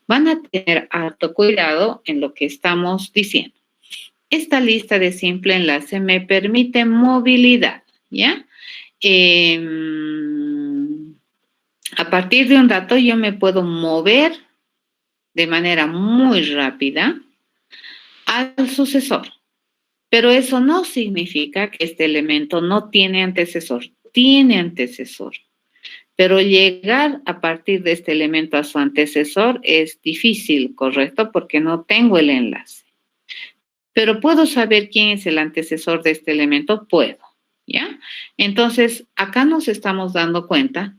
Van a tener harto cuidado en lo que estamos diciendo. Esta lista de simple enlace me permite movilidad, ¿ya? A partir de un dato yo me puedo mover de manera muy rápida al sucesor. Pero eso no significa que este elemento no tiene antecesor. Tiene antecesor. Pero llegar a partir de este elemento a su antecesor es difícil, ¿correcto? Porque no tengo el enlace. Pero ¿puedo saber quién es el antecesor de este elemento? Puedo, ¿ya? Entonces, acá nos estamos dando cuenta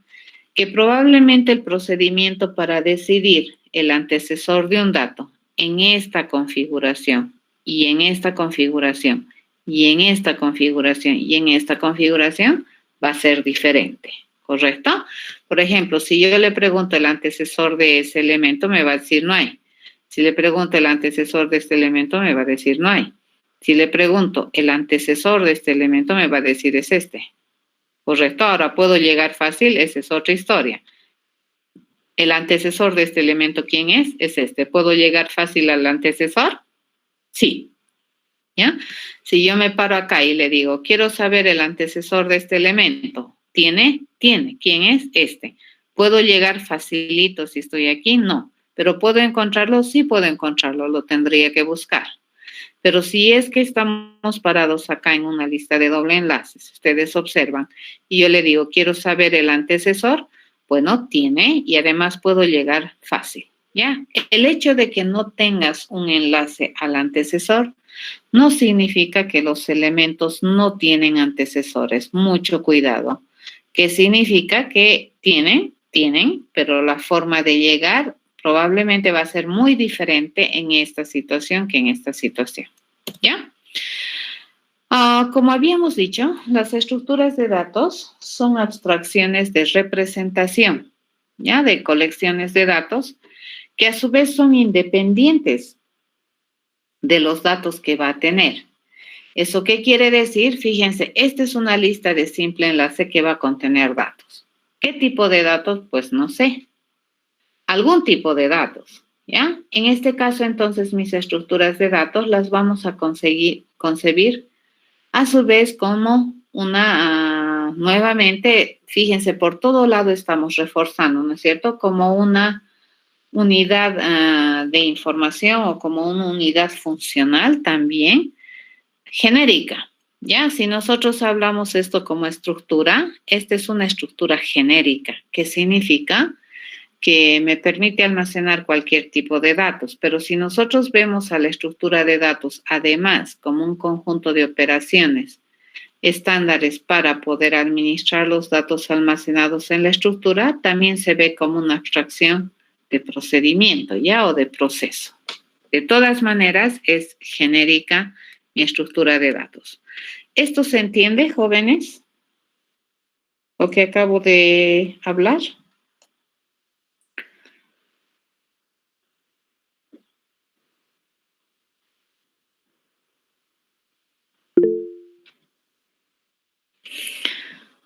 que probablemente el procedimiento para decidir el antecesor de un dato en esta configuración y en esta configuración y en esta configuración y en esta configuración va a ser diferente, ¿correcto? Por ejemplo, si yo le pregunto el antecesor de ese elemento, me va a decir no hay. Si le pregunto el antecesor de este elemento, me va a decir no hay. Si le pregunto el antecesor de este elemento, me va a decir es este. ¿Correcto? Ahora puedo llegar fácil, esa es otra historia. El antecesor de este elemento, ¿quién es? Es este. ¿Puedo llegar fácil al antecesor? Sí. ¿Ya? Si yo me paro acá y le digo, quiero saber el antecesor de este elemento, ¿tiene? Tiene. ¿Quién es? Este. ¿Puedo llegar facilito si estoy aquí? No. Pero ¿puedo encontrarlo? Sí puedo encontrarlo, lo tendría que buscar. Pero si es que estamos parados acá en una lista de doble enlaces, ustedes observan, y yo le digo, quiero saber el antecesor, bueno, tiene, y además puedo llegar fácil, ¿ya? El hecho de que no tengas un enlace al antecesor no significa que los elementos no tienen antecesores. Mucho cuidado. ¿Qué significa? Que tienen, pero la forma de llegar probablemente va a ser muy diferente en esta situación que en esta situación. ¿Ya? Como habíamos dicho, las estructuras de datos son abstracciones de representación, ¿ya? De colecciones de datos que a su vez son independientes de los datos que va a tener. ¿Eso qué quiere decir? Fíjense, esta es una lista de simple enlace que va a contener datos. ¿Qué tipo de datos? Pues no sé. Algún tipo de datos, ¿ya? En este caso, entonces, mis estructuras de datos las vamos a concebir a su vez como una, nuevamente, fíjense, por todo lado estamos reforzando, ¿no es cierto? Como una unidad de información o como una unidad funcional también genérica. Ya, si nosotros hablamos esto como estructura, esta es una estructura genérica, que significa que me permite almacenar cualquier tipo de datos, pero si nosotros vemos a la estructura de datos además como un conjunto de operaciones estándares para poder administrar los datos almacenados en la estructura, también se ve como una abstracción de procedimiento, ¿ya? O de proceso. De todas maneras, es genérica mi estructura de datos. ¿Esto se entiende, jóvenes? ¿Lo que acabo de hablar?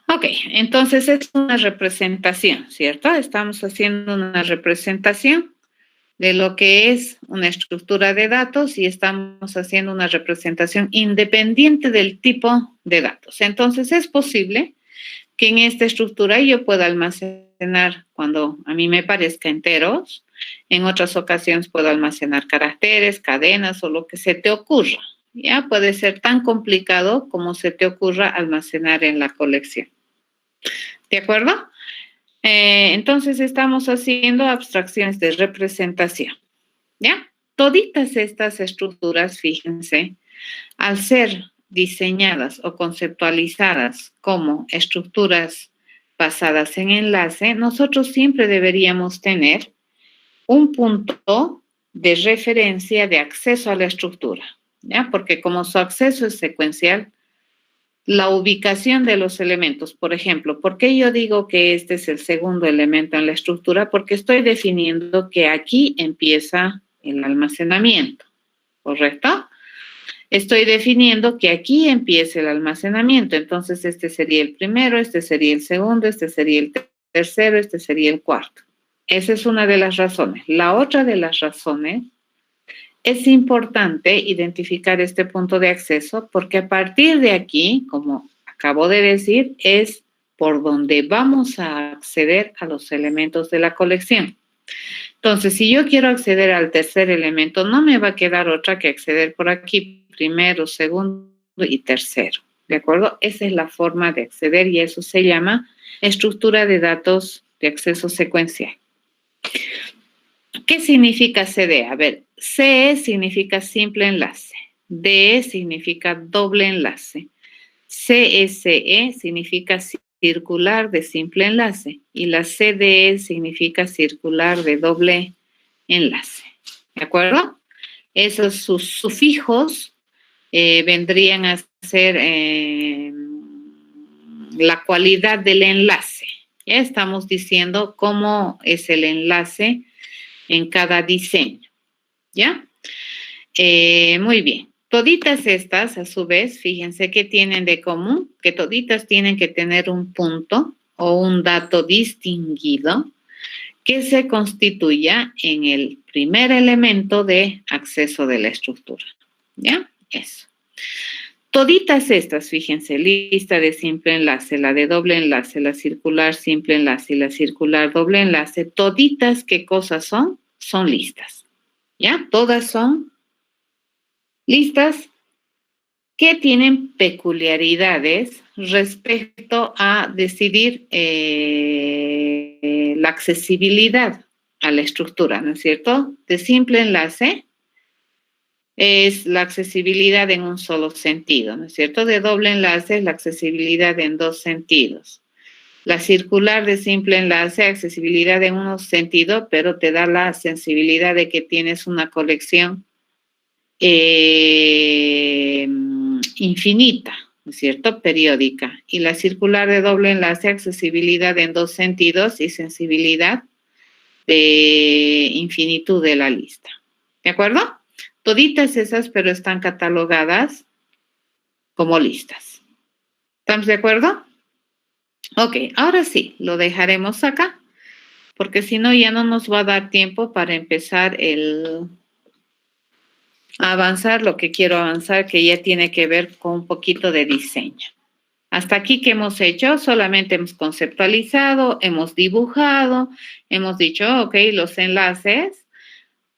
Ok, entonces es una representación, ¿cierto? Estamos haciendo una representación de lo que es una estructura de datos y estamos haciendo una representación independiente del tipo de datos. Entonces es posible que en esta estructura yo pueda almacenar cuando a mí me parezca enteros, en otras ocasiones puedo almacenar caracteres, cadenas o lo que se te ocurra. Ya puede ser tan complicado como se te ocurra almacenar en la colección. ¿De acuerdo? Entonces estamos haciendo abstracciones de representación, ¿ya? Toditas estas estructuras, fíjense, al ser diseñadas o conceptualizadas como estructuras basadas en enlace, nosotros siempre deberíamos tener un punto de referencia de acceso a la estructura, ¿ya? Porque como su acceso es secuencial, la ubicación de los elementos, por ejemplo, ¿por qué yo digo que este es el segundo elemento en la estructura? Porque estoy definiendo que aquí empieza el almacenamiento, ¿correcto? Estoy definiendo que aquí empieza el almacenamiento, entonces este sería el primero, este sería el segundo, este sería el tercero, este sería el cuarto. Esa es una de las razones. La otra de las razones es importante identificar este punto de acceso porque a partir de aquí, como acabo de decir, es por donde vamos a acceder a los elementos de la colección. Entonces, si yo quiero acceder al tercer elemento, no me va a quedar otra que acceder por aquí, primero, segundo y tercero. ¿De acuerdo? Esa es la forma de acceder y eso se llama estructura de datos de acceso secuencial. ¿Qué significa CD? A ver, CE significa simple enlace, DE significa doble enlace, CSE significa circular de simple enlace y la CDE significa circular de doble enlace. ¿De acuerdo? Esos sus sufijos vendrían a ser la cualidad del enlace. Ya estamos diciendo cómo es el enlace en cada diseño, ¿ya? Muy bien. Toditas estas, a su vez, fíjense que tienen de común, que toditas tienen que tener un punto o un dato distinguido que se constituya en el primer elemento de acceso de la estructura, ¿ya? Eso. Toditas estas, fíjense, lista de simple enlace, la de doble enlace, la circular simple enlace y la circular doble enlace, toditas, ¿qué cosas son? son listas. ¿Ya? Todas son listas que tienen peculiaridades respecto a decidir la accesibilidad a la estructura, ¿no es cierto? De simple enlace es la accesibilidad en un solo sentido, ¿no es cierto? De doble enlace es la accesibilidad en dos sentidos. La circular de simple enlace, accesibilidad en un sentido, pero te da la sensibilidad de que tienes una colección infinita, ¿no es cierto? Periódica. Y la circular de doble enlace, accesibilidad en dos sentidos y sensibilidad de infinitud de la lista. ¿De acuerdo? Toditas esas, pero están catalogadas como listas. ¿Estamos de acuerdo? Ok, ahora sí, lo dejaremos acá, porque si no ya no nos va a dar tiempo para empezar a avanzar lo que quiero avanzar, que ya tiene que ver con un poquito de diseño. Hasta aquí, ¿qué hemos hecho? Solamente hemos conceptualizado, hemos dibujado, hemos dicho, ok, los enlaces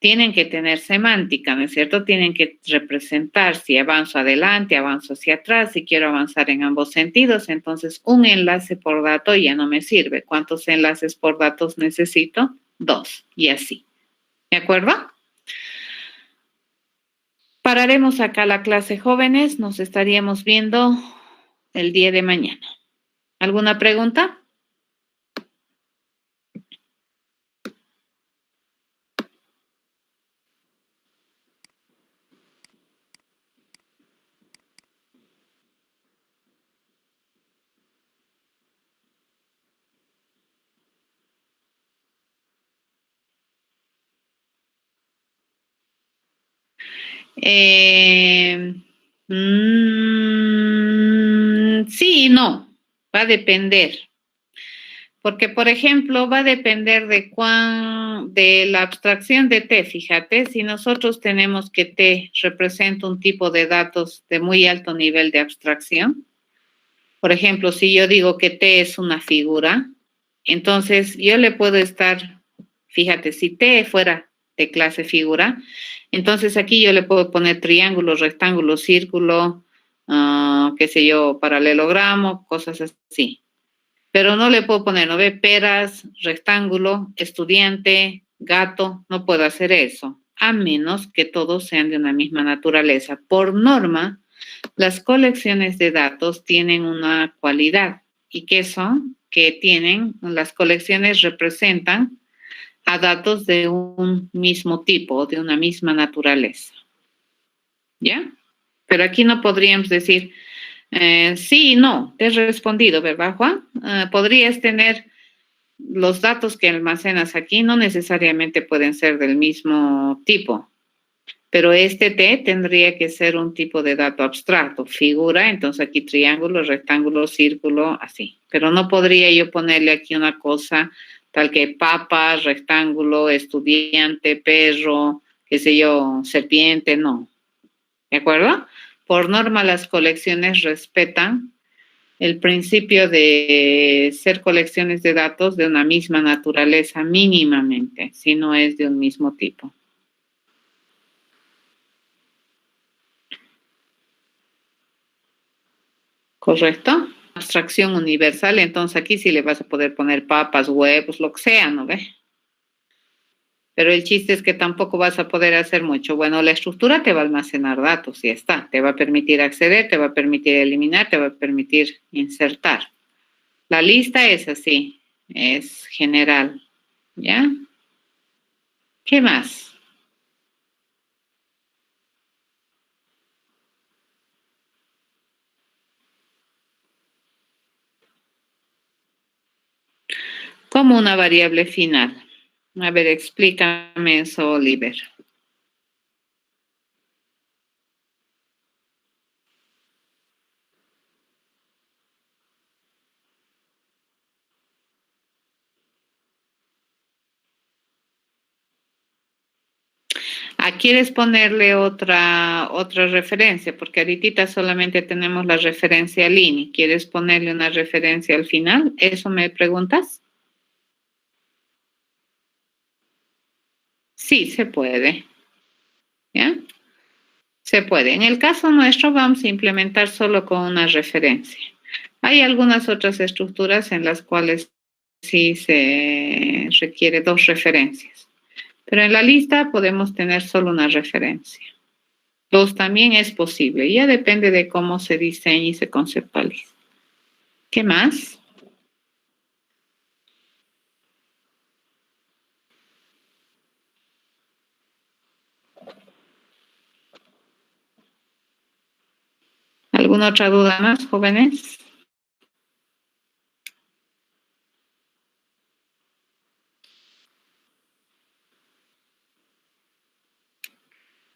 tienen que tener semántica, ¿no es cierto? Tienen que representar si avanzo adelante, avanzo hacia atrás, si quiero avanzar en ambos sentidos, entonces un enlace por dato ya no me sirve. ¿Cuántos enlaces por datos necesito? 2, y así. ¿De acuerdo? Pararemos acá la clase, jóvenes, nos estaríamos viendo el día de mañana. ¿Alguna pregunta? Sí y no, va a depender. Porque, por ejemplo, va a depender de la abstracción de T. Fíjate, si nosotros tenemos que T representa un tipo de datos de muy alto nivel de abstracción, por ejemplo, si yo digo que T es una figura, entonces yo le puedo estar, fíjate, si T fuera de clase figura, entonces aquí yo le puedo poner triángulo, rectángulo, círculo, qué sé yo, paralelogramo, cosas así. Pero no le puedo poner, ¿no ve? Peras, rectángulo, estudiante, gato, no puedo hacer eso, a menos que todos sean de una misma naturaleza. Por norma, las colecciones de datos tienen una cualidad. ¿Y qué son? Que tienen, las colecciones representan a datos de un mismo tipo, de una misma naturaleza. ¿Ya? Pero aquí no podríamos decir, sí y no, te he respondido, ¿verdad, Juan? Podrías tener los datos que almacenas aquí, no necesariamente pueden ser del mismo tipo, pero este T tendría que ser un tipo de dato abstracto, figura, entonces aquí triángulo, rectángulo, círculo, así. Pero no podría yo ponerle aquí una cosa tal que papa, rectángulo, estudiante, perro, qué sé yo, serpiente, no. ¿De acuerdo? Por norma, las colecciones respetan el principio de ser colecciones de datos de una misma naturaleza mínimamente, si no es de un mismo tipo. ¿Correcto? Abstracción universal, entonces aquí sí le vas a poder poner papas, huevos, lo que sea, ¿no ve? Pero el chiste es que tampoco vas a poder hacer mucho. Bueno, la estructura te va a almacenar datos, y está. Te va a permitir acceder, te va a permitir eliminar, te va a permitir insertar. La lista es así, es general, ¿ya? ¿Qué más? Como una variable final. A ver, explícame eso, Oliver. ¿Quieres ponerle otra referencia? Porque ahorita solamente tenemos la referencia al INI. ¿Quieres ponerle una referencia al final? ¿Eso me preguntas? Sí, se puede. ¿Ya? Se puede. En el caso nuestro vamos a implementar solo con una referencia. Hay algunas otras estructuras en las cuales sí se requiere dos referencias, pero en la lista podemos tener solo una referencia. Dos también es posible, ya depende de cómo se diseña y se conceptualiza. ¿Qué más? ¿Alguna otra duda más, jóvenes?